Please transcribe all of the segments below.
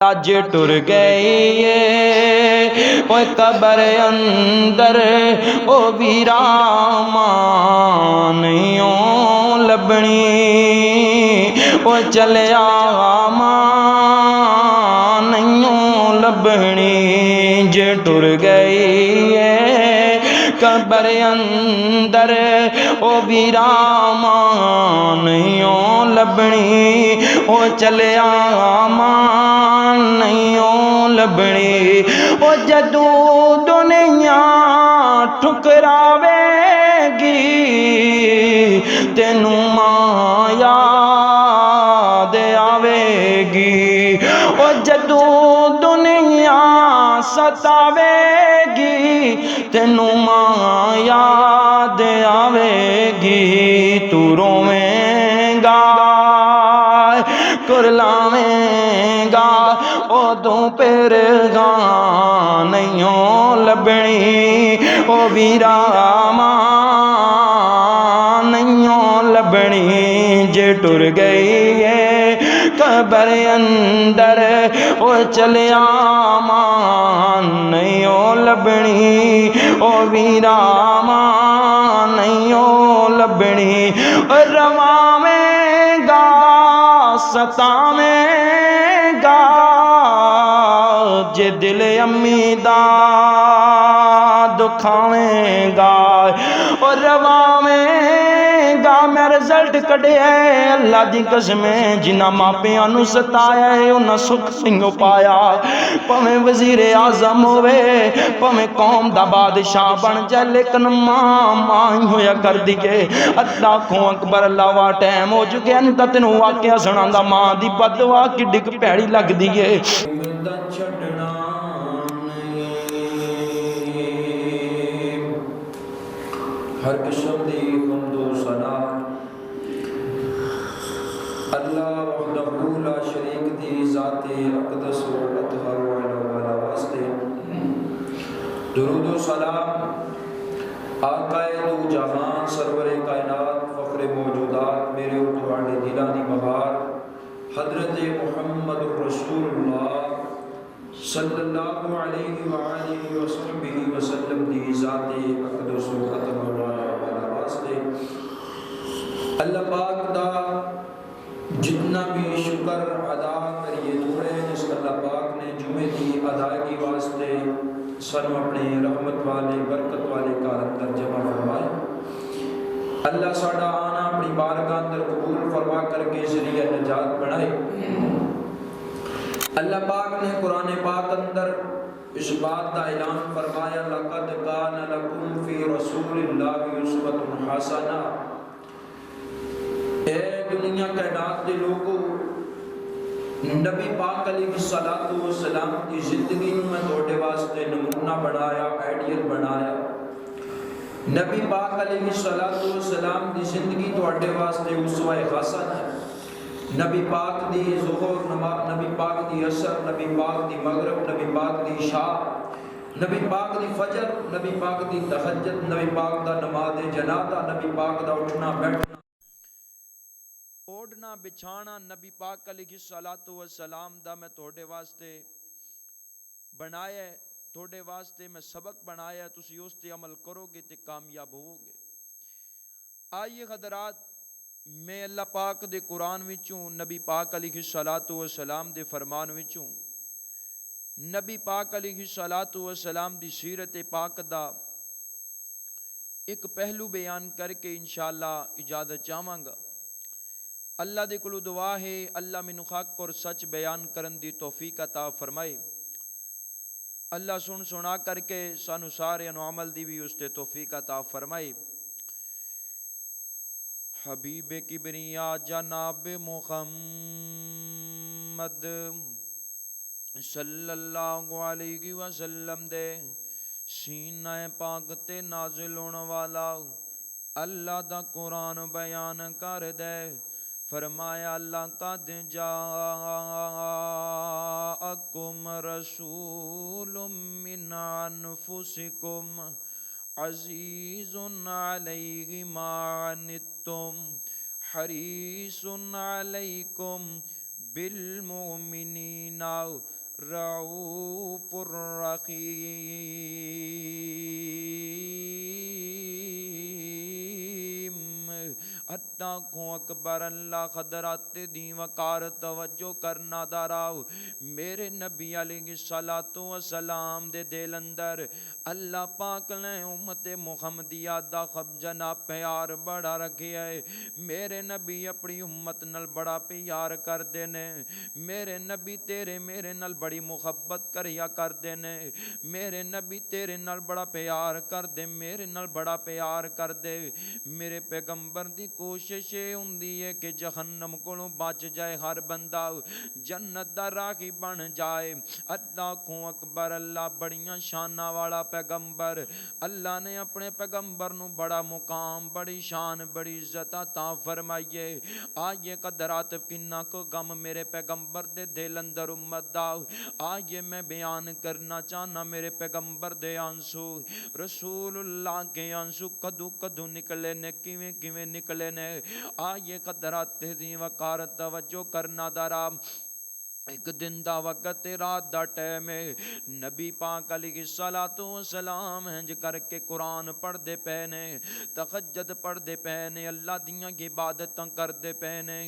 اج ٹر گئی او قبر اندر او ویراں نہیں لبنی او چلیا ماں نہیں لبنی جے ٹر گئی قبر اندر او ویراں نہیں لبنی او چلیا ماں نہیں لبنی او جدو دنیا ٹھکراوے گی تینوں ماں یاد آوے گی او جدو دنیا ستاوے گی تینوں ماں یاد آوے گی تو روویں گا کرلاویں گا ادوں پھر گاں نہیں لبنی او ویراں نہیں لبنی جے ٹر گئی قبر اندر او چلیا ماں نہیں لبنی او ویراں نہیں لبنی رواویں گا ستاویں گا جے دل امی دا دکھاویں گا اور رواویں گا میں رزلٹ کڈے ہے اللہ دی قسمیں جنہ ماپیاں نو ستایا ہے انہاں سکھ نہیں پایا پویں وزیر اعظم ہوئے پویں قوم دا بادشاہ بن جائے لیکن ماں ہی ہویا کر دیئے ادھا کھوں اکبر اللہ وا ٹائم ہو چکے ہیں تا تینوں واقعہ سناندہ ماں دی بدوا کی ڈگ پیڑی لگ دیئے ہر قسم دی حمد و ثنا اللہ وحدہ لا شریک دی ذات اقدس و اطہر و علا واسطے درود و سلام آقا دو جہان سرور کائنات فخر موجودات میرے اور تمہارے دلان دی بہار حضرت محمد رسول اللہ صلی اللہ علیہ وآلہ وسلم دی ذات اقدس و اطہر و علا واسطے اللہ پاک دا جتنا بھی شکر ادا کریے تھوڑے جس اللہ پاک نے جمعے کی ادائیگی واسطے سنو اپنے رحمت والے برکت والے کار اندر جمع فرمائے اللہ ساڑا آنا اپنی بارگاہ اندر قبول فرما کر کے ذریعہ نجات بڑھائے اللہ پاک نے قرآن پاک اندر اس بات کا اعلان فرمایا لَقَدْ كَانَ لَكُمْ فِي رَسُولِ اللَّهِ أُسْوَةٌ حَسَنَةٌ اے دنیا کائنات کے لوگوں نبی پاک علیہ السلام کی زندگی میں توڑے واسطے نمونہ بنایا آئیڈیل بنایا نبی پاک علیہ السلام کی زندگی توڑے واسطے اسوہ حسن ہے نبی پاک دی ظہر نبی پاک دی عصر نبی پاک دی مغرب نبی پاک دی عشاء نبی پاک دی فجر نبی پاک دی تہجد نبی پاک دا نماز جنازہ نبی پاک دا اٹھنا بیٹھنا اوڑنا بچھانا نبی پاک علیہ السلام دا میں توڑے واسطے بنایا ہے توڑے واسطے میں سبق بنایا ہے تسی اس تے عمل کرو گے تے کامیاب ہو گے آئیے حضرات میں اللہ پاک دے قرآن وچوں نبی پاک علیہ السلام دے فرمان وچوں نبی پاک علیہ السلام دی سیرت پاک دا ایک پہلو بیان کر کے انشاءاللہ اجازت چاہواں گا اللہ دے کلو دعا ہے اللہ مینوں حق اور سچ بیان کرن دی توفیق عطا فرمائے اللہ سن سنا کر کے سانو سارے انو عمل دی بھی اس تے توفیق عطا فرمائے حبیب کبریا جناب محمد صلی اللہ علیہ وسلم دے سینہ پاک تے نازل ہونے والا اللہ دا قرآن بیان کر دے فرمایا لَقَدْ جَاءَكُمْ رَسُولٌ مِّنْ أَنفُسِكُمْ عزیز علیہ ما عنتم حریص علیکم بالمؤمنین رؤوف رحیم۔ اللہ کو اکبر، اللہ حضرات دی وقار توجہ کرنا داراو، میرے نبی علیہ السلام دے دل اندر اللہ پاک نے امت محمدیہ دا خب جنا پیار بڑا رکھیا ہے۔ میرے نبی اپنی امت نال بڑا پیار کر دینے، میرے نبی تیرے میرے نال بڑی محبت کریا کر دینے، میرے نبی تیرے نال بڑا پیار کر دے، میرے نال بڑا پیار کر دے۔ میرے پیغمبر دی کوشش ہوندی ہے کہ جہنم کولوں بچ جائے ہر بندہ، جنت دا راہی بن جائے۔ اللہ کو اکبر، اللہ بڑیاں شاناں والا پیغمبر، اللہ نے اپنے پیغمبر نو بڑا مقام، بڑی شان، بڑی عزت عطا فرمائیے۔ آئیے قدرات کنا کو غم میرے پیغمبر دے دل اندر امت دا، آئیے میں بیان کرنا چاہنا میرے پیغمبر دے آنسو، رسول اللہ کے آنسو کدو کدو نکلے نے، کیویں کیویں نکلے نے۔ آئیے قدرات دی وقار توجہ کرنا دارا۔ ایک دن دا وقت رات دا ٹائم ہے، نبی پاک علیہ السلام ہنج کر کے قرآن پڑھ دے پینے، تہجد پڑھ دے پینے، اللہ دیاں عبادتاں کر دے پینے۔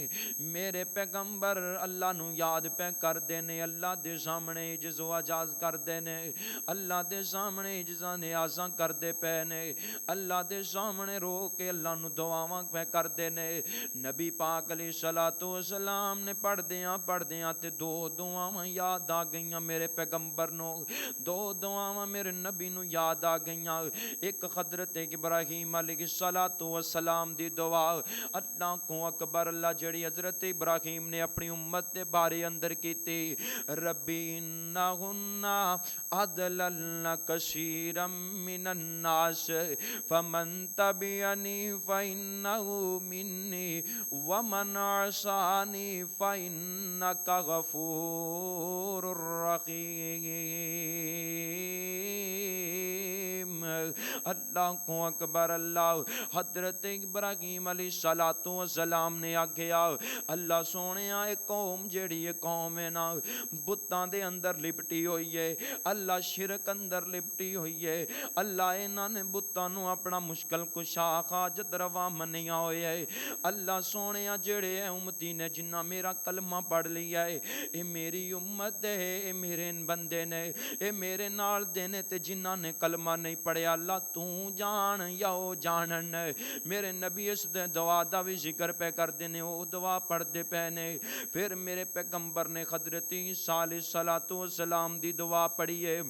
میرے پیغمبر اللہ نو یاد پہ کر دینے، اللہ دے سامنے عجز و عجاز کر دینے، اللہ دے سامنے عجزاں نیازاں کر دے پینے، اللہ دے سامنے رو کے اللہ نو دعاواں پہ کر دینے۔ نبی پاک علیہ السلام نے پڑھ دیاں تے دو دعاواں یاد آ گئیاں میرے پیغمبر نو، دو دعاواں میرے نبی نو یاد آ گئیاں۔ ایک حضرت ابراہیم علیہ السلام دی دعا، اللہ کو اکبر، اللہ جڑی حضرت ابراہیم نے اپنی امت دے بارے اندر کیتی، ربی انہن اضللن کثیرا من الناس فمن تبعنی فانہ منی ومن عصانی فانک غفور الرحیم۔ اللہ کو اکبر، اللہ حضرت ابراہیم علیہ السلام نے آگیا، اللہ سونیا ایک قوم جیڑی ایک قوم ہے نا بتاں دے اندر لپٹی ہوئی ہے، اللہ شرک اندر لپٹی ہوئی ہے، اللہ انہاں نے بتاں نو اپنا مشکل کشا حاجت روا منیا ہوئے ہے۔ اللہ سونیا جیڑے امتی نے جنہ میرا کلمہ پڑھ لیا ہے، اے میری امت ہے، اے میرے بندے نے، اے میرے نال دینے تے جنہ نے کلمہ نہیں پڑھیا، اللہ تو جان یا او جانن۔ میرے نبی اس دے دعا دا بھی ذکر پہ کر دینے، او دعا پڑھ دے پینے۔ پھر میرے پیغمبر نے حضرت عیسیٰ علیہ السلام دی دعا پڑھی ہے۔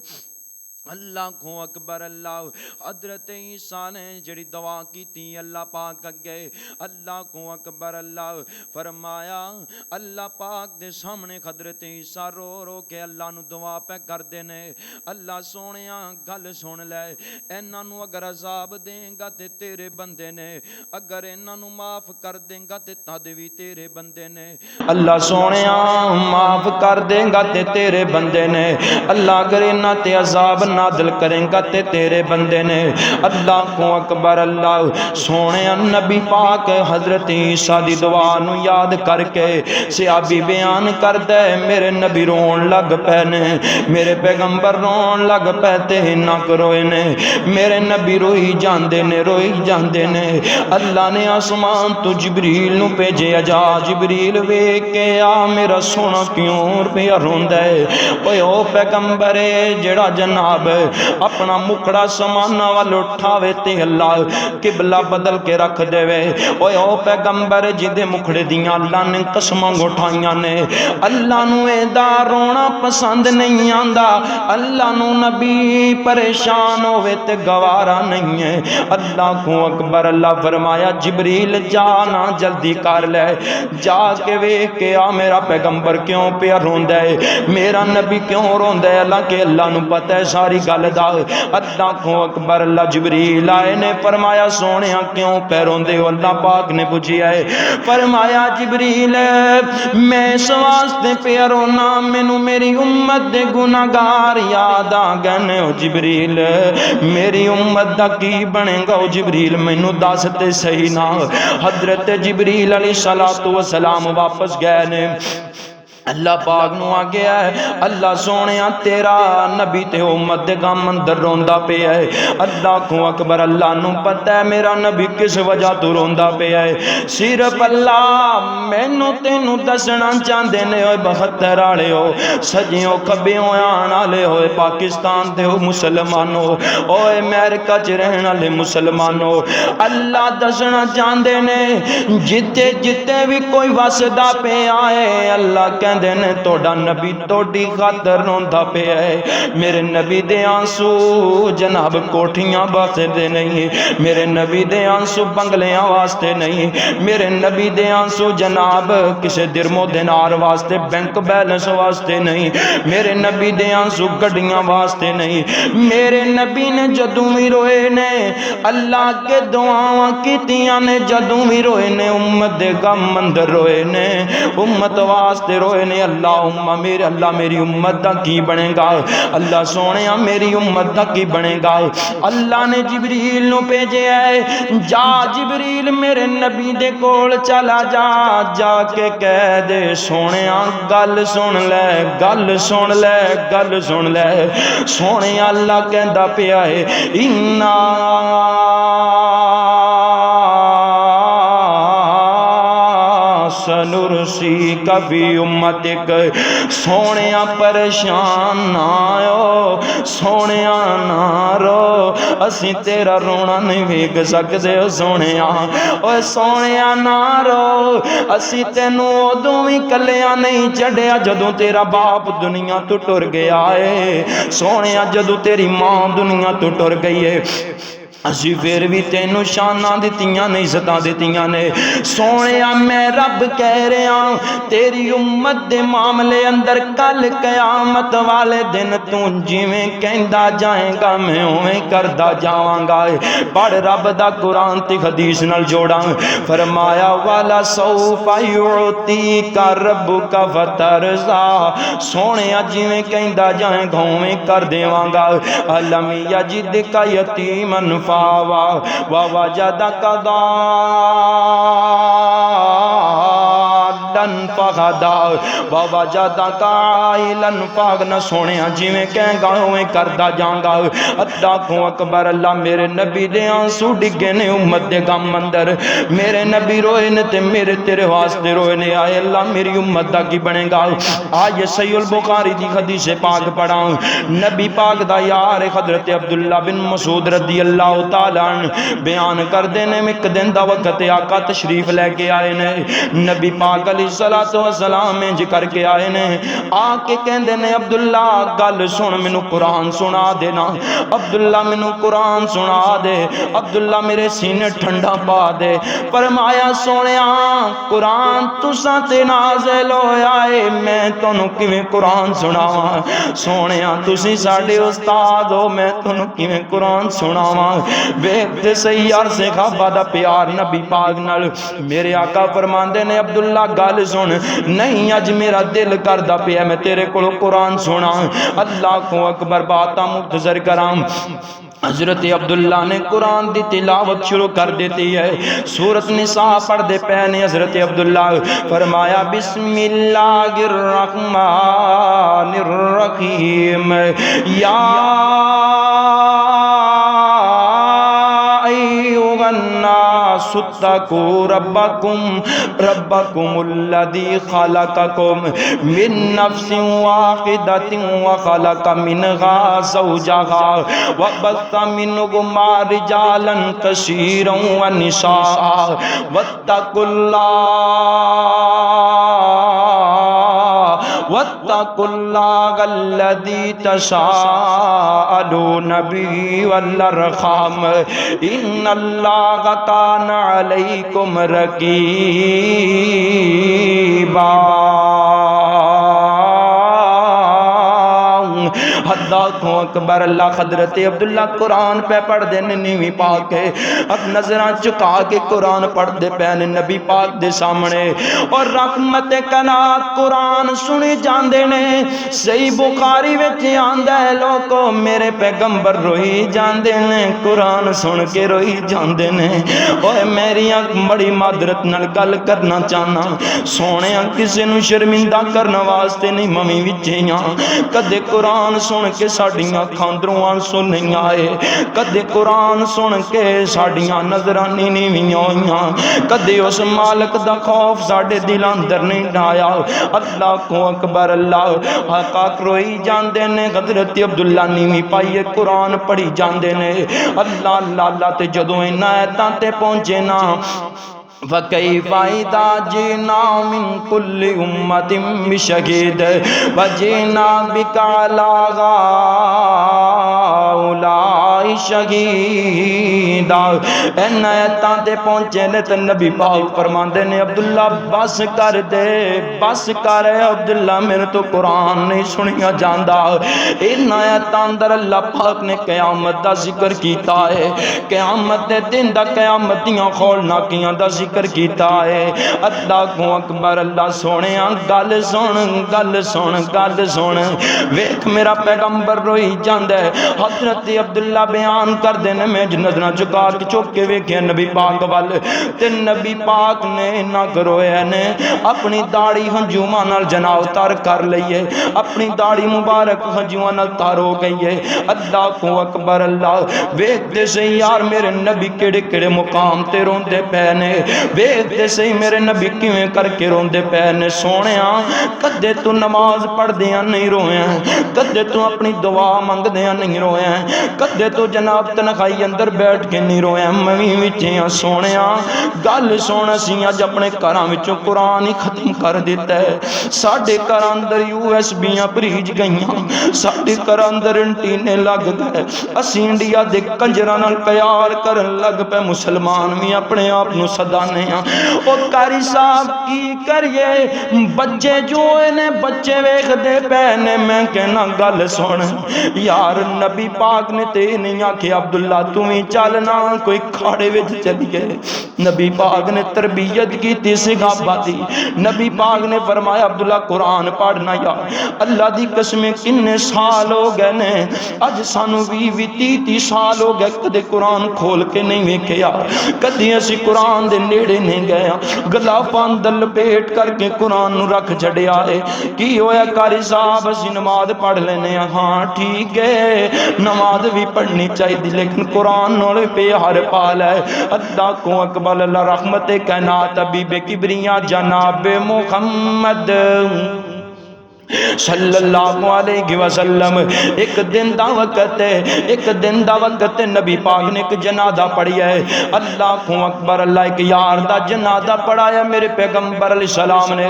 اللہ کو اکبر، اللہ حضرت عیسیٰ نے جڑی دعا کی تھی اللہ پاک اگے، اللہ کو اکبر، اللہ فرمایا اللہ پاک دے سامنے حضرت عیسیٰ رو رو کے اللہ نو دعا پہ کر دینے، اللہ سونیا گل سن لے، انہاں نو اگر عذاب دیں گا تے تیرے بندے نے، اگر انہاں نو معاف کر دیں گا تے تد وی تیرے بندے نے، اللہ سونیا معاف کر دیں گا تے تیرے بندے نے، اللہ اگر انہاں تے عذاب نازل کریں گا تے تیرے بندے نے۔ اللہ کو اکبر، اللہ سونے نبی پاک حضرت عیسیٰ دی دعا نو یاد کر کے صحابی بیان کر دے، میرے نبی رون لگ پے نے، میرے پیغمبر رون لگ پے تے نہ کروئے نے، میرے نبی روئی جاندے نے، روئی جاندے نے۔ اللہ نے آسمان تو جبریل نو بھیجے، جا جبریل ویکھ کے آ میرا سونا کیوں پیا روندا ہے۔ او پیغمبر جڑا جناب اپنا مکڑا سمانا وال اٹھاوے تے اللہ قبلہ بدل کے رکھ دے وے، او پیغمبر جدے مکڑے دیاں اللہ نے قسماں اٹھائیاں نے، اللہ نو اے دا رونا پسند نہیں آندا، اللہ نو نبی پریشان ہوئے تے گوارا نہیں ہے۔ اللہ کو اکبر، اللہ فرمایا جبریل جانا جلدی کر لے، جا کے ویکھ کے آ میرا پیغمبر کیوں پیا روندا ہے، میرا نبی کیوں روندا ہے، اللہ کے اللہ نو پتہ ہے ساری گل دا۔ اللہ کو اکبر، اللہ جبریل آئے نے فرمایا سونیا کیوں پہ روندے ہو، اللہ پاک نے پوچھیا ہے، فرمایا جبریل میں اس واسطے پہ رونا مینوں میری امت دے گناہگار یاد آ گئے ہو، جبریل میری امت دا کی بنے گا، جبریل مینوں دس تے صحیح نہ۔ حضرت جبریل علیہ السلام واپس گئے نے، اللہ پاک نو آ گیا ہے اللہ سونیا تیرا نبی تے امت دے غم اندر روندا پیا ہے اللہ کو اکبر اللہ نو پتہ ہے میرا نبی کس وجہ تو روندا پیا ہے صرف اللہ مینوں تینوں دسنا چاہندے نے اوے 72 والے ہو سجیوں کبیوں آن والے ہوئے پاکستان دے ہو مسلمانوں اوے امریکہ چ رہن والے مسلمانوں اللہ دسنا چاہندے نے جتے جتے بھی کوئی وسدا پیا ہے اللہ کہندے نے توڑا نبی توڑی خاطر روندا پیا ہے میرے نبی دے آنسو جناب کوٹھیاں واسطے دے نہیں میرے نبی دے آنسو بنگلیاں واسطے نہیں میرے نبی دے آنسو جناب کسے درم و دینار واسطے بینک بیلنس واسطے نہیں میرے نبی دے آنسو گڈیاں واسطے نہیں میرے نبی نے جدوں بھی روئے نے اللہ کے دعاواں کیتیاں نے جدوں بھی روئے نے امت دے غم اندر روئے نے امت واسطے روئے نے اللہ میری امت دا کی بنے گا اللہ سونیا میری امت دا کی بنے گا اللہ نے جبریل نو بھیجے ہے جا جبریل میرے نبی دے کول چلا جا جا کے کہہ دے سونیا گل سن لے گل سن لے گل سن لے سونیا اللہ کہندا پیا ہے انا سنرسی کبھی امتک سونیا پریشان نہ آؤ سونیا نہ رو اسی تیرا رونا نہیں ویکھ سکدے سونیا اوے سونیا نہ رو اسی تینوں ادوں وی کلیاں نہیں چھڈیا جدوں تیرا باپ دنیا تو ٹر گیا ہے سونیا جدوں تیری ماں دنیا تو ٹر گئی ہے اسی پھر بھی تینوں شاناں دتیاں نہیں عزتاں دتیاں نے سونیا میں رب کہہ رہا تیری امت دے معاملے اندر کل قیامت والے دن تو جویں کہندا جائیں گا میں اوویں کردا جاواں گا پڑھ رب دا قرآن تے حدیث نال جوڑاں فرمایا والا سوف یعطیک ربک فترضا سونیا جویں کہندا جائیں گا اوویں کر دیواں گا الم یجدک یتیمن فاوا ووجدک ضالن فہدا ووجدک عائلا فاغنا سونیا جویں کہیں گا اویں کردا جاںگا اللہ کو اکبر اللہ میرے نبی دے آنسو ڈگے نے امت دے غم اندر میرے نبی روئے نے تے میرے تیرے واسطے روئے نے آئے اللہ میری امت دا کی بنے گا آج صحیح البخاری دی حدیث پاک پڑھاں نبی پاک دا یار حضرت عبداللہ بن مسعود رضی اللہ تعالیٰ بیان کر دینے میں ایک دن دا وقت آقا تشریف لے کے آئے نے نبی پاک علیہ السلام میں کر کے آئے نے آکے کہندے نے عبداللہ گل سن مینو قرآن سنا دینا عبداللہ مینو قرآن سنا دے عبداللہ میرے سینے ٹھنڈا پا دے فرمایا سونیا قرآن تساں تے نازل ہویا ہے میں تانوں کیویں قرآن سناواں سونیا تسی ساڈے استاد ہو میں تانوں کیویں قرآن سناواں ویکھ تے صحیح یار سے خوابہ دا پیار نبی پاک نال میرے آقا فرماندے نے عبداللہ گل سن نہیں اج میرا دل کردا پیا میں تیرے کول قرآن سنا اللہ کو اکبر باتاں مختصر کراں حضرت عبداللہ نے قرآن دی تلاوت شروع کر دیتی ہے سورۃ نساء پڑھ دے پہنے حضرت عبداللہ فرمایا بسم اللہ الرحمن الرحیم یا ایھا الناس اتقوا ربکم الذی خلقکم من نفس واحدۃ وخلق منها زوجها وبث منهما رجالا كثيرا ونساء واتقوا الله الذي تساءلون به والارحام ان الله كان عليكم رقيبا اللہ اکبر اللہ حضرت عبداللہ قرآن پہ پڑھ دے نیوی پا کے اب نظران چکا کے قرآن پڑھ دے پہنے نبی پاک دے سامنے اور رحمت کائنات قرآن سنی جاندے نے صحیح بخاری وچ آندا ہے لوگو میرے پیغمبر روئی جاندے نے قرآن سن کے روئی جاندے نے اوے میری بڑی معذرت نال گل کرنا چاہنا سونے کسی نو شرمندہ کرنا واسطے نہیں ممی وچیاں کدے قرآن سن کے ساڈیاں کھاندروں آنسو نہیں آئے کدے قرآن سن کے ساڈیاں نظراں نیویاں ہوئیاں کدے اس مالک دا خوف ساڈے دل اندر نہیں ڈایا اللہ کو اکبر اللہ حقاق روئی جاندے نے حضرت عبداللہ نیوی پائیے قرآن پڑھی جاندے نے اللہ اللہ اللہ تے جدوں انہاں ایتاں تے پہنچے نا فَكَيْفَ إِذَا جِئْنَا مِنْ كُلِّ أُمَّةٍ بِشَهِيدٍ وَجِئْنَا بِكَ عَلَى هَؤُلَاءِ شَهِيدًا این آیتاں تے پہنچے نے تے نبی پاک فرماندے نے عبداللہ بس کر دے بس کر عبداللہ میرے تو قرآن نہیں سنیا جاندا ان آیتاں اندر اللہ پاک نے قیامت دا ذکر کیتا ہے قیامت دے دن دا قیامتیاں کھولناکیاں دا ذکر کیتا ہے اللہ کو اکبر اللہ سونے گل سن ویکھ میرا پیغمبر روئی جاندے حضرت عبداللہ بیان کر دینے میں نظرہ چکا کے چوک کے ویکھے نبی پاک وال تے نبی پاک نے نہ کرویا نے اپنی داڑھی ہنجوماں نال جناب تار کر لئیے اپنی داڑھی مبارک ہنجوماں نال تار ہو گئی ہے اللہ کو اکبر اللہ ویکھ دے سے یار میرے نبی کیڑے کیڑے مقام تے روندے پینے ویکھتے صحیح میرے نبی کیویں کر کے روندے پے نے سونیاں کدے تو نماز پڑھ دیاں نہیں رویا کدے تو اپنی دعا منگ دیاں نہیں رویا کدے تو جناب تنخائی اندر بیٹھ کے نہیں رویا میں وچیاں سونیاں گل سونا سی اج اپنے گھراں وچوں قرآن ہی ختم کر دیتا ہے ساڈے گھر اندر USB بھریج گئیاں ساڈے گھر اندر انٹینے لگ گئے اسی انڈیا دے کنجراں نال پیار کرن لگ پے مسلمان بھی اپنے آپ نو سدانے او کاری صاحب کی کریے بچے جو نے بچے ویکھ دے پہنے میں کہنا گل سن یار نبی پاک نے تے نہیں آکھے عبداللہ تمہیں چلنا کوئی کھاڑے وچ چلیے نبی پاک نے تربیت کی تی صحابہ دی نبی پاک نے فرمایا عبداللہ قرآن پڑھنا یار اللہ دی قسمیں کنے سال ہو گئے نے اج سانو 20-30 سال ہو گئے کدے قرآن کھول کے نہیں ویکھیا کدی اسی قرآن دے نیڑے نہیں گیا غلافاں دل پیٹ کر کے قرآن نو رکھ چھڑیا ہے کی ہویا قاری صاحب اسی نماز پڑھ لینے ہاں ٹھیک ہے نماز بھی پڑھنی چاہیے لیکن قرآن نول پیار پال ہے اللہ کو اکبر اللہ رحمت کائنات حبیب کبریا جناب محمد صلی اللہ علیہ وسلم ایک دن دا وقت ہے نبی پاک نے ایک جنازہ پڑھیا ہے اللہ کو اکبر اللہ ایک یار دا جنازہ پڑھایا میرے پیغمبر علیہ السلام نے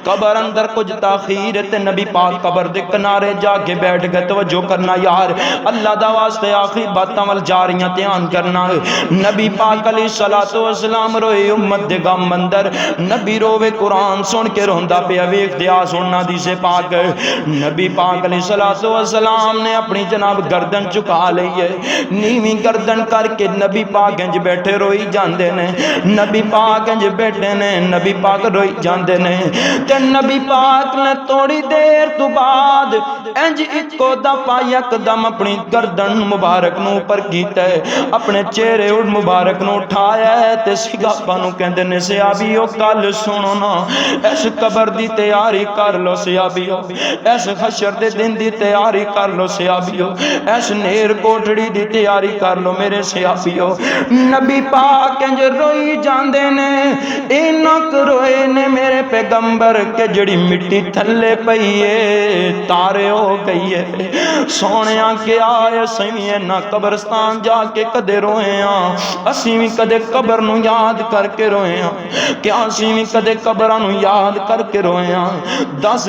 قبر اندر کچھ تاخیر تے نبی پاک قبر دے کنارے جا کے بیٹھ گئے توجہ کرنا یار اللہ دا واسطے آخری باتاں ول جا رہیاں دھیان کرنا نبی پاک علیہ السلام روئے امت دے غم اندر نبی روے قرآن سن کے روندا پیا ویکھ دیا سننا دی سے پاک نبی پاک علیہ السلام نے اپنی جناب گردن چکا لئیے نیویں گردن کر کے نبی پاک انج بیٹھے روئی جاندے نے نبی پاک انج بیٹھے نے نبی پاک روئی جاندے نے تے نبی پاک نے تھوڑی دیر تو بعد انج اکو دفعہ یکدم اپنی گردن مبارک نو اوپر کیتا ہے اپنے چہرے مبارک نو اٹھایا ہے تے صحابہ نو کہندے نے صحابیو کل سنو نا اس قبر دی تیاری کر لو صحابیو ایس حشر دے دن دی تیاری کر لو صحابیو ایس نیر کوٹڑی دی تیاری کر لو میرے صحابیو نبی پاک انج روئی جاندے نے اینک روئے نے میرے پیغمبر کے جڑی مٹی تھلے پئیے تارے ہو گئی ہے سونیاں کے آئے سوئیں نہ قبرستان جا کے کدے روئے ہاں اسی بھی کدے قبر نو یاد کر کے روئے ہاں کیا اسی بھی کدے قبر نو یاد کر کے روئے ہاں دس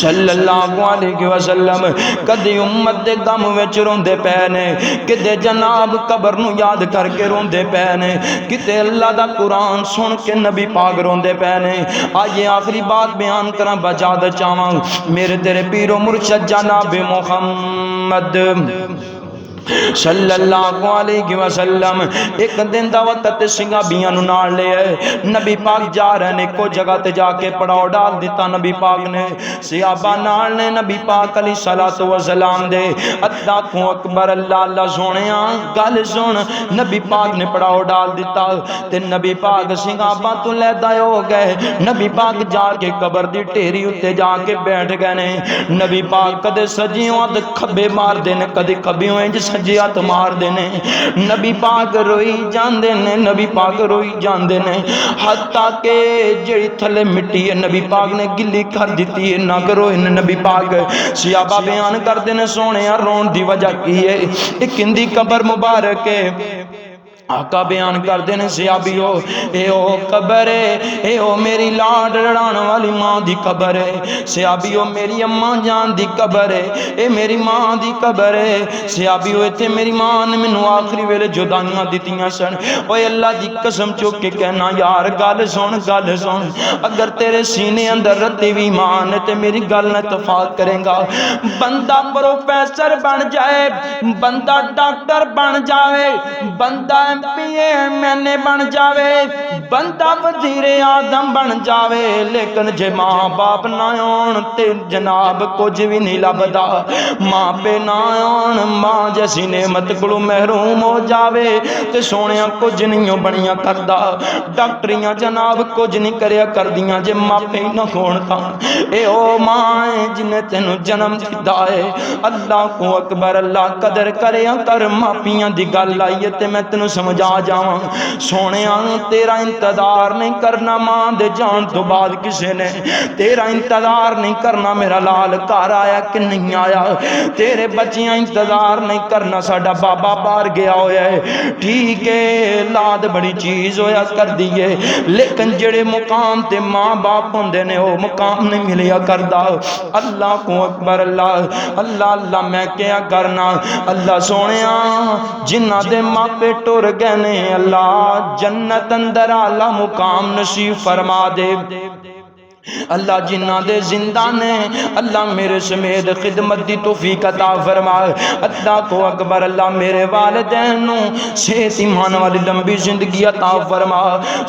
صلی اللہ علیہ وسلم کدی امت دے غم وچ روندے پے نے، کدے جناب قبر نو یاد کر کے روندے پے نے، کتے اللہ دا قرآن سن کے نبی پاک روندے پے نے۔ آئیے آخری بات بیان کراں بچا دے چاواں، میرے تیرے پیر و مرشد جناب محمد صلی اللہ علیہ وسلم ایک دن دا وقت صحابیاں نو نال لے آئے، نبی پاک جا رہے نے، کو جگہ تے جا کے پڑاؤ ڈال دیتا نبی پاک نے، صحابہ نال نے نبی پاک علیہ الصلوۃ والسلام دے اللہ اکبر اللہ اللہ سونیاں گل سن، نبی پاک نے پڑاؤ ڈال دیتا تے نبی پاک صحابہ تو لیدا ہو گئے، نبی پاک جا کے قبر دی ٹھیری اتے جا کے بیٹھ گئے نے، نبی پاک کدے سجیوں تے کھبے مار دے نے، کدے کھبیوں انج سجیات مار دینے، نبی پاک روئی جاندے نے، نبی پاک روئی جاندے نے، حتیٰ کہ جڑی تھلے مٹی ہے نبی پاک نے گلی کر دیتی ہے، نہ کرو ان نبی پاک صحابہ بیان کر دینے سونے رون دی وجہ کی ہے، ایک اندی قبر مبارک ہے، آقا بیان کر دینے صحابیو اے او قبر ہے، اے او میری لاڈ لڑان والی ماں دی قبر ہے، صحابیو میری اماں جان دی قبر ہے، اے میری ماں دی قبر ہے، صحابیو ایتھے میری ماں نے مینوں آخری ویلے جدائیاں دتیاں سن، اوے اللہ دی قسم چوک کے کہنا یار گل سن، اگر تیرے سینے اندر رتی بھی ایمان ہے تے میری گل نہ اتفاق کرے گا، بندہ پروفیسر بن جائے، بندہ ڈاکٹر بن جائے، بندہ پی ایم این اے بن جاوے، بندہ وزیر اعظم بن جاوے، لیکن جے ماں باپ نہ ہون تے جناب کچھ بھی نہیں لبدا، ماں پہ نہ ہون ماں جیسی نعمت کولوں محروم ہو جاوے تے سونیاں کچھ نہیں بنیاں کردا، ڈاکٹریاں جناب کچھ نہیں کریا کردیاں جے ماں پہ نہ ہون تاں، اے او ماں جن تینوں جنم دتا ہے، اللہ کو اکبر اللہ قدر کریا کر ماں پیاں دی گل آئی تے میں تینوں سمجھا جاواں سونیاں تیرا انتظار نہیں کرنا ماں دے جان تو بعد کسے نے، تیرا انتظار نہیں کرنا میرا لال گھر آیا کہ نہیں آیا، تیرے بچیاں انتظار نہیں کرنا ساڈا بابا باہر گیا ہویا ہے، ٹھیک ہے لاد بڑی چیز ہویا کر دیئے، لیکن جڑے مقام تے ماں باپ ہوندے نے وہ مقام نہیں ملیا کردا، اللہ کو اکبر اللہ اللہ اللہ میں کیا کرنا، اللہ سونیاں جنہ دے ماں پہ ٹر گئے نے اللہ جنت اندر اعلی مقام نصیب فرما دے، اللہ جنہ دے زندہ نے اللہ میرے سمیت خدمت دی توفیق عطا فرما، اللہ کو اکبر اللہ میرے والدین نو صحت ایمان والی لمبی زندگی عطا فرما،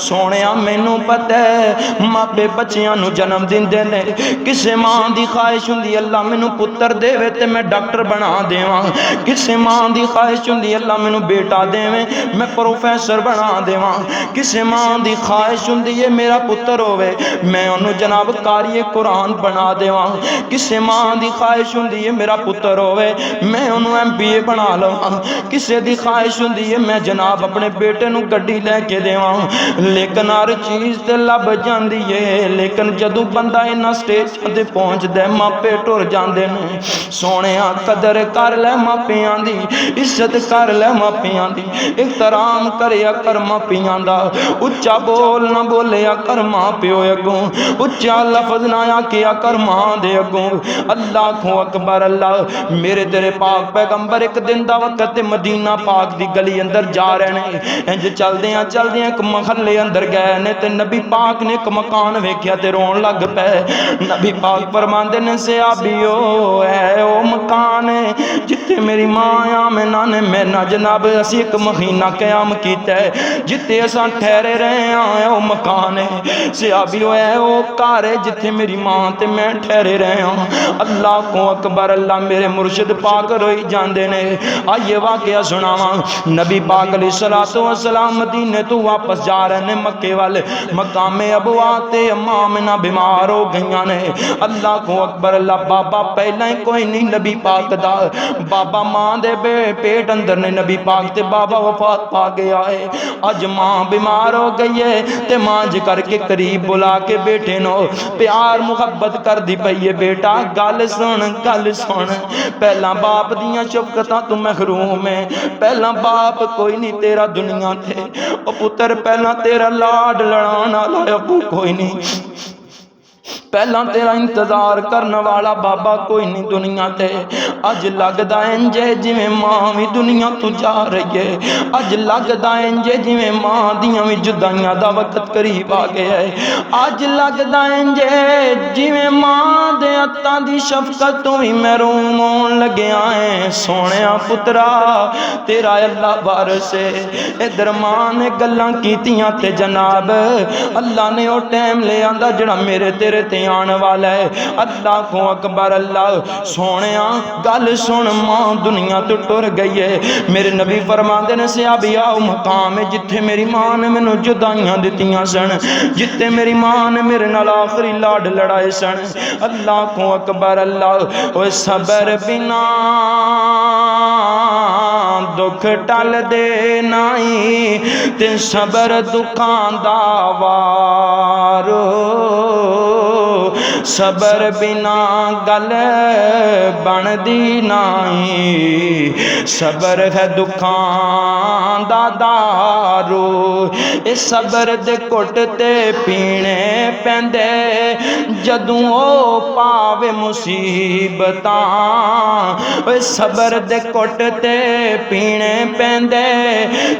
سونیاں مینوں پتہ ہے ماں پہ بچیاں نو جنم دیندے نے، کسے ماں دی خواہش ہوندی اللہ مینوں پتر دے تے میں ڈاکٹر بنا دیواں، کسے ماں دی خواہش ہوندی اللہ مینوں بیٹا دے میں پروفیسر بنا دیواں، کسے ماں دی خواہش ہوندی ہے میرا پتر ہوے میں انہوں جناب قاری قرآن بنا دیواں، کسے ماں دی خواہش ہوندی ہے میرا پتر ہوئے میں انہوں ایم بی اے بنا لواں، کسے دی خواہش ہوندی ہے میں جناب اپنے بیٹے نو گڈی لے کے دیواں، لیکن ہر چیز تے لب جاندی ہے، لیکن جدو بندہ انہاں سٹیج تے پہنچ دے ماں پہ ٹر جاندے نے، سونیاں قدر کر لے ماں پیاں دی، عزت کر لے ماں پیاں دی، احترام کریا کر ماں پیاں دا، اچھا بول نہ بولیا کر ماں پیو اگوں، اچھا لفظ نہ کیا کر ماں دے اگوں، اللہ کو اکبر اللہ میرے تیرے پاک پیغمبر ایک دن دا وقت مدینہ پاک دی گلی اندر جا رہے نے، انج چل دیاں ایک محلے اندر گئے نے تے نبی پاک نے ایک مکان ویکھیا تے رون لگ پے، نبی پاک فرماندے نے صحابیو اے او مکان ہے جتے میری ماں آمنہ نے میں نہ جناب اسی ایک مہینہ قیام کیتا ہے، جتے اساں ٹھہرے رہے ہیں او مکان ہے، صحابیو اے او گھر ہے جتھے میری ماں تے میں ٹھہرے رہے ہوں، اللہ کو اکبر اللہ میرے مرشد پاک روئی جاندے نے، آئیے واقعہ سناواں، نبی پاک علیہ الصلوۃ والسلام مدینے تو واپس جا رہے نے مکے والے، مقام ابوا تے اماں آمنہ بیمار ہو گئیاں نے، اللہ کو اکبر اللہ بابا پہلا ہی کوئی نہیں نبی پاک دا، بابا ماں دے پیٹ اندر نے نبی پاک تے بابا وفات پا گیا ہے، اج ماں بیمار ہو گئی ہے تے ماں جی کر کے قریب بلا کے بیٹے نو پیار محبت کر دی پئیے بیٹا گل سن پہلا باپ دیاں شفقتاں تو محروم ہے، پہلا باپ کوئی نہیں تیرا دنیا تھے او پتر پہلا تیرا لاڈ لڑان والا ابو کوئی نہیں، پہلا تیرا انتظار کرنے والا بابا کوئی نہیں دنیا تے اج لگدا انجے جویں ماں وی دنیا تو جا رہی ہے اج لگدا انجے جویں ماں دیاں وی جدائیاں دا وقت قریب آ گیا ہے اج لگدا انجے جویں ماں دے ہتھاں دی شفقت تو وی محروم ہون لگیا ہے سونیا پترا تیرا اللہ وارث ہے ادھر ماں نے گلاں کیتیاں تے جناب اللہ نے او ٹائم لے آندا جڑا میرے تیرے تے آن والا ہے اللہ کو اکبر اللہ سونیا گل سن ماں دنیا تو ٹر گئی ہے میرے نبی فرماندے نے صحابی آؤ مقام ہے جتھے میری ماں نے مینوں جدائیاں دتیاں سن جتھے میری ماں نے میرے نال آخری لاڈ لڑائے سن اللہ کو اکبر اللہ اوے صبر بنا دکھ ٹل دے نائی تے صبر دکھاں دا وارو صبر بنا گل بن دی نائی صبر ہے دکھاں دا دارو اے صبر دے کٹ تے پینے پیندے جدوں او پاوے مصیبتاں اے صبر دے کٹ تے پینے پیندے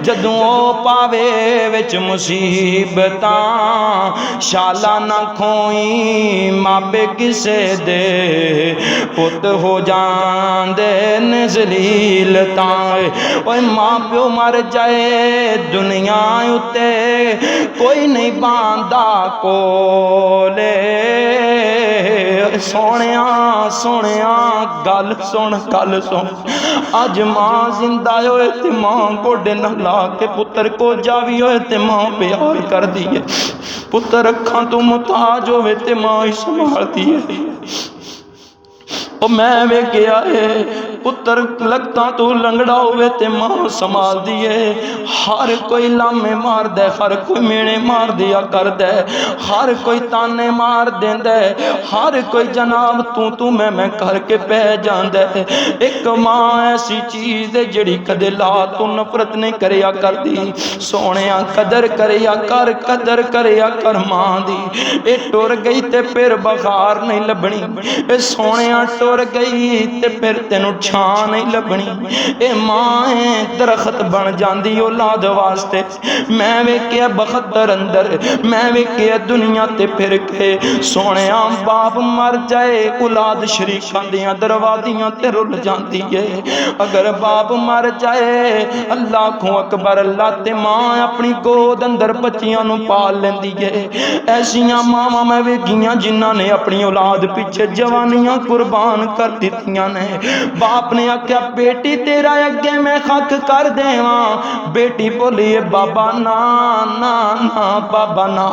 جدوں او پاوے وچ مصیبتاں شالا نہ کھوئی ماپے کسے دے پت ہو جاندے نزلیل تائے اوہ ماں پیو مر جائے دنیا اتے کوئی نہیں باندھا کولے سونیا گل سن اج ماں زندہ ہوئے تے ماں گوڑے نہ لا کے پتر کو جاوی ہوئے تے ماں پیار کر دیئے پتر اکھاں تو محتاج ہوئے تے ماں ہی سنبھال دیئے او میں وے گیا ہے پتر لگتا تو لنگڑا ہوئے تے ماں سنبھال دیئے ہر کوئی لامے مار دے ہر کوئی مینے مار دیا کر دے ہر کوئی تانے مار دیں دے ہر کوئی جناب تو میں کر کے پہ جان دے ایک ماں ایسی چیز ہے جڑی کدے لا تو نفرت نہیں کریا کر دی سونیا قدر کریا کر ماں دی اے ٹور گئی تے پھر بغار نہیں لبنی اے سونیا ٹور گئی تے پھر تینو چھان نہیں لبنی اے ماں درخت بن جاندی اولاد واسطے میں ویکھیا بختر اندر میں ویکھیا دنیا تے پھر کے سونیا باپ مر جائے اولاد شریکاں دیاں دروازیاں تے رل جاندی ہے اگر باپ مر جائے اللہ کو اکبر اللہ تے ماں اپنی گود اندر بچیاں نو پال لیندی ہے ایسیاں ماں میں ویکھیاں جنہاں نے اپنی اولاد پیچھے جوانیاں قربان کر دیتیاں نے باپ نے آکھیا بیٹی تیرا اگے میں حق کر دیواں بیٹی بولی بابا نا بابا نا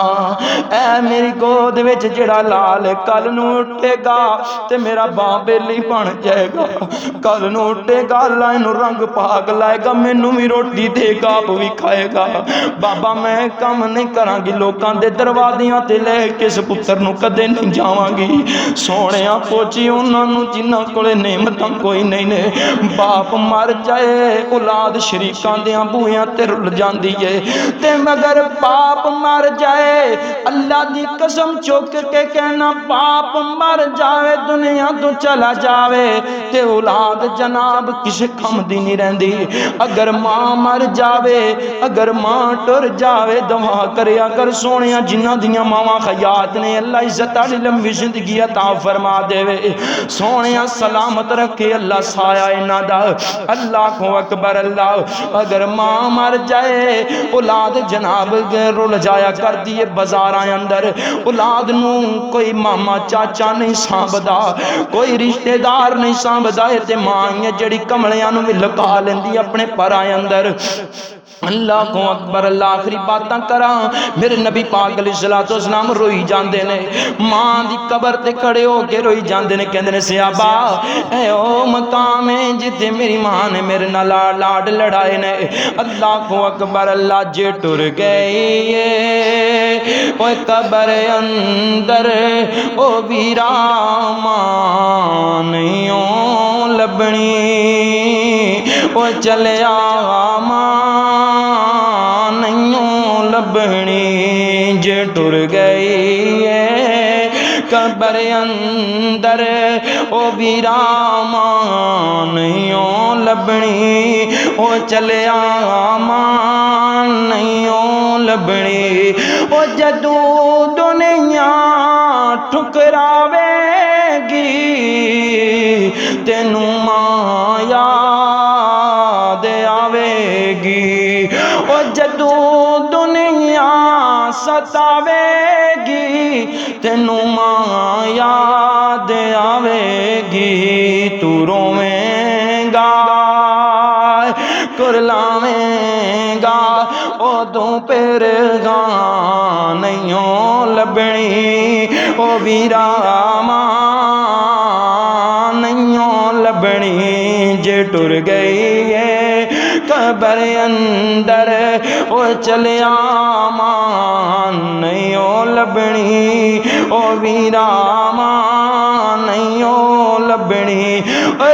اے میری گود وچ جڑا لال کل نو اٹھے گا تے میرا باپ بیلی بن جائے گا کل نو اٹھے گا اللہ نو رنگ پاک لائے گا مینوں بھی روٹی دے گا آپ بھی کھائے گا بابا میں کم نہیں کراں گی لوکاں دے دروازیاں تے لے کے اس پتر نو کدے نہیں جاواں گی سونیا پوچھی انہاں نو جنہاں کولے نعمتاں کوئی نہیں نے باپ مر جائے اولاد شریکاں دیاں بویاں تے رل جاندی ہے تے مگر باپ مر جائے اللہ دی قسم چوک کے کہنا باپ مر جاوے دنیا تو چلا جاوے تے اولاد جناب کسے کم دی نہیں رہندی اگر ماں مر جاوے اگر ماں ٹر جاوے دعا کرے اگر سونیا جنہ دیاں ماواں خیات نے اللہ عزت علی لمبی زندگی عطا فرما دے وے سونیا سلامت رکھے اللہ سایہ انہاں دا اللہ کو اکبر اللہ اگر ماں مر جائے اولاد جناب رول جایا کر دیے بازاراں اندر اولاد نو کوئی ماما چاچا نہیں سانبدا کوئی رشتہ دار نہیں سانبدا تے ماں جڑی کملیاں نو لکا لیندی اپنے پرائے اندر اللہ کو اکبر اللہ آخری باتاں کراں میرے نبی پاک علیہ الصلوۃ والسلام روئی جاندے نے ماں دی قبر تے کھڑے ہو کے روئی جاندے نے کہندے نے صحابہ اے او مقام ہے جتے میری ماں نے میرے نال لاڈ لڑائے نے اللہ کو اکبر اللہ جے ٹر گئی اوے قبر اندر او ویرا ماں نہیں لبنی او چلیا ماں نہیں لبنی جے ٹر گئی ہے قبر اندر او ویرامان نہیں او لبنی او چلیا مان نہیں او لبنی او جدو دنیا ٹھکراوے گی تینو ماں یاد آوے گی او جدو دنیا ستاوے گی تینو ماں یاد آوے گی تو روویں گا کرلاویں گا ادوں پھر گاں نہیں او لبنی او ویرا ماں نہیں او لبنی جے ٹر گئی ہے قبر اندر او چلیا مان نہیں او لبنی او ویرا مان نہیں او لبنی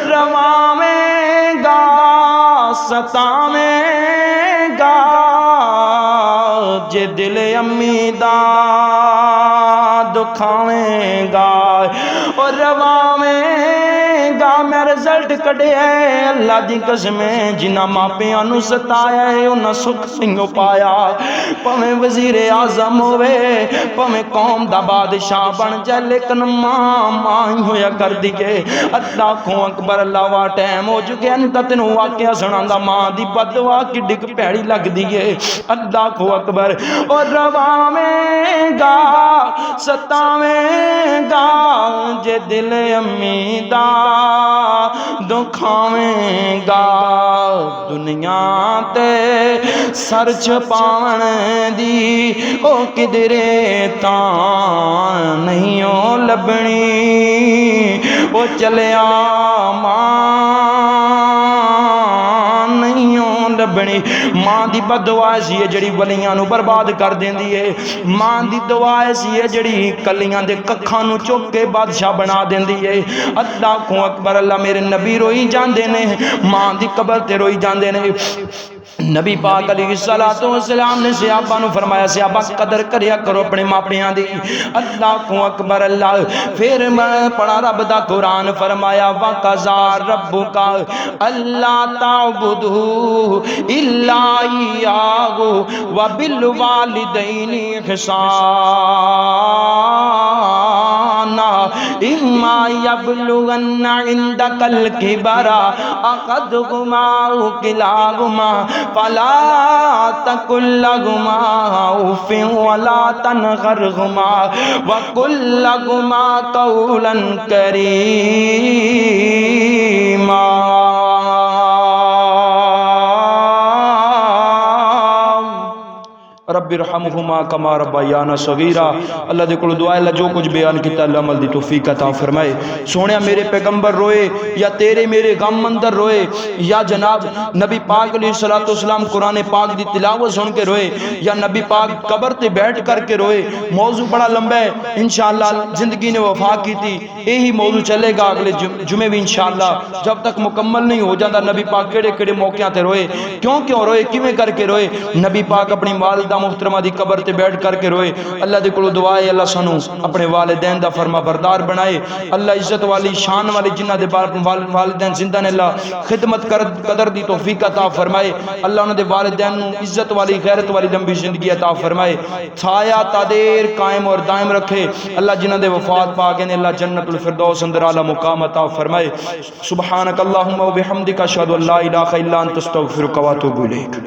رواویں گا ستاویں گا جے دل امی دا دکھاویں گا اور رواویں گا میں رزلٹ کڑے ہے اللہ دی قسمیں جنہ ماپیاں نو ستایا ہے انہاں سکھ سنگو پایا پویں وزیر اعظم ہوئے پویں قوم دا بادشاہ بن جائے لیکن ماں ہی ہویا کر دیئے اللہ کو اکبر اللہ وا ٹائم ہو چکے انتا تینوں واقعہ سناندہ ماں دی بدوا کی ڈگ پیڑی لگ دیئے اللہ کو اکبر اور رواویں گا ستاویں گا جے دل امی دا دکھاویں گا دنیا تے سر چھپاون دی او کدرے تاں نہیں او لبنی او چلیا ماں نہیں او لبنی ماں دی بد دعا ایسی ہے جڑی ولیاں نو برباد کر دیندی ہے ماں دی دعا ایسی ہے جڑی کلیاں دے ککھاں نو چک کے بادشاہ بنا دیندی ہے اللہ کو اکبر اللہ میرے نبی روئی جاندے نے ماں دی قبر تے روئی جاندے نے نبی پاک علیہ السلام نے صحابہ نو فرمایا صحابہ قدر کریا کرو اپنے ماپیاں دی اللہ کو اکبر اللہ پھر میں پڑھا رب دا قرآن فرمایا وَقَضَىٰ رَبُّكَ أَلَّا تَعْبُدُوا إِلَّا إِيَّاهُ وَبِالْوَالِدَيْنِ إِحْسَانًا إِمَّا يَبْلُغَنَّ عِندَكَ الْكِبَرَ أَحَدُهُمَا أَوْ كِلَاهُمَا فَلَا تَقُل لَّهُمَا أُفٍّ وَلَا تَنْهَرْهُمَا وَقُل لَّهُمَا قَوْلًا كَرِيمًا رب ارحمہما کما ربیانا صغیرا اللہ دے کول دعا ہے اللہ جو کچھ بیان کیتا اللہ عمل دی توفیق عطا فرمائے سونیا میرے پیغمبر روئے یا تیرے میرے غم اندر روئے یا جناب نبی پاک علیہ السلام قرآن پاک دی تلاوت سن کے روئے یا نبی پاک قبر تے بیٹھ کر کے روئے موضوع بڑا لمبا ہے انشاءاللہ زندگی نے وفا کی تھی یہی موضوع چلے گا اگلے جمعے بھی انشاءاللہ جب تک مکمل نہیں ہو جاتا نبی پاک کیڑے کیڑے موقعہ تے روئے کیوں روئے کیویں کر کے روئے نبی پاک اپنی والدہ محترمہ دی قبر تے بیٹھ کر کے روئے اللہ دے کولو دعا ہے اللہ سانو اپنے والدین دا فرما بردار بنائے اللہ عزت والی شان والی جنہ دے والدین زندہ نے اللہ خدمت قدر دی توفیق عطا فرمائے اللہ انہوں دے والدین نو عزت والی غیرت والی لمبی زندگی عطا فرمائے چھایا تادیر قائم اور دائم رکھے اللہ جنہ دے وفات پاک نے اللہ جنت الفردوس اندر اعلی مقام عطا فرمائے سبحانک اللہم و بحمدک اشہد ان لا الہ الا انت استغفرک و اتوب الیک